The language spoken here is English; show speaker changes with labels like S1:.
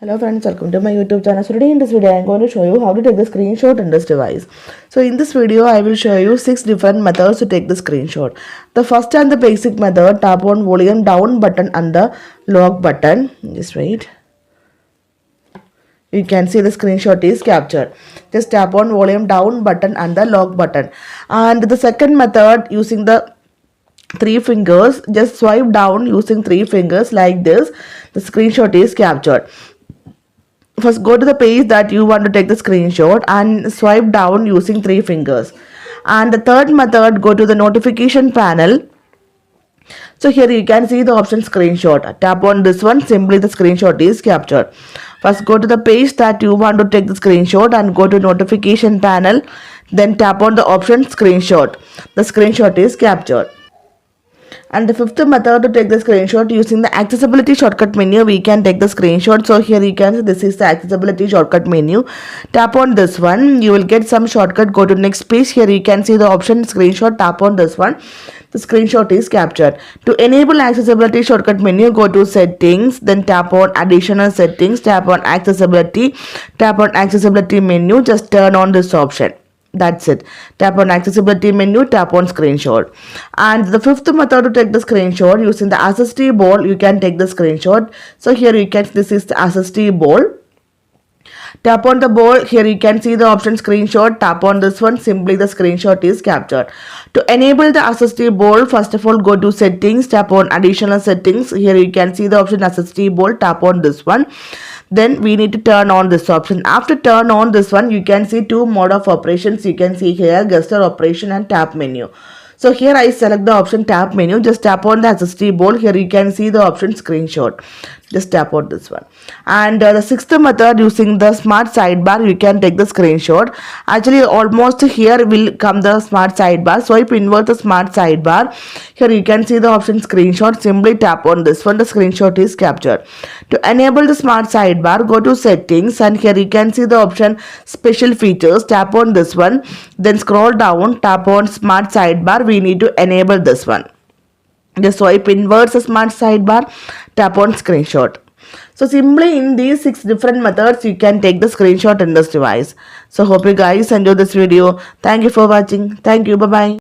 S1: Hello friends, welcome to my YouTube channel. So today in this video I am going to show you how to take the screenshot in this device. So in this video I will show you 6 different methods to take the screenshot. The first and the basic method, tap on volume down button and the lock button. Just wait. You can see the screenshot is captured. Just tap on volume down button and the lock button. And the second method, using the 3 fingers, just swipe down using 3 fingers like this. The screenshot is captured. First, go to the page that you want to take the screenshot and swipe down using 3 fingers. And the third method, go to the notification panel. So here you can see the option screenshot. Tap on this one, simply the screenshot is captured. First, go to the page that you want to take the screenshot and go to notification panel. Then tap on the option screenshot. The screenshot is captured. And the fifth method, to take the screenshot using the accessibility shortcut menu, we can take the screenshot. So here you can see this is the accessibility shortcut menu. Tap on this one, you will get some shortcut. Go to next page. Here you can see the option screenshot. Tap on this one. The screenshot is captured. To enable accessibility shortcut menu, go to settings, then tap on additional settings, tap on accessibility, tap on accessibility menu, just turn on this option. That's it. Tap on accessibility menu, tap on screenshot. And the fifth method to take the screenshot, using the SSD ball, you can take the screenshot. So here you can, this is the SSD ball. Tap on the ball. Here you can see the option screenshot. Tap on this one, simply the screenshot is captured. To enable the SSD ball, first of all go to settings, tap on additional settings. Here you can see the option SSD ball. Tap on this one. Then we need to turn on this option. After turn on this one, you can see 2 mode of operations. You can see here gesture operation and tap menu. So here I select the option tap menu. Just tap on the SSD ball. Here you can see the option screenshot. Just tap on this one. And the sixth method, using the smart sidebar, you can take the screenshot. Actually almost here will come the smart sidebar. Swipe inward the smart sidebar. Here you can see the option screenshot. Simply tap on this one. The screenshot is captured. To enable the smart sidebar, go to settings and here you can see the option special features. Tap on this one. Then scroll down. Tap on smart sidebar. We need to enable this one. Just swipe inwards the smart sidebar, tap on screenshot. So simply in these 6 different methods you can take the screenshot in this device. So hope you guys enjoy this video. Thank you for watching. Thank you. Bye bye.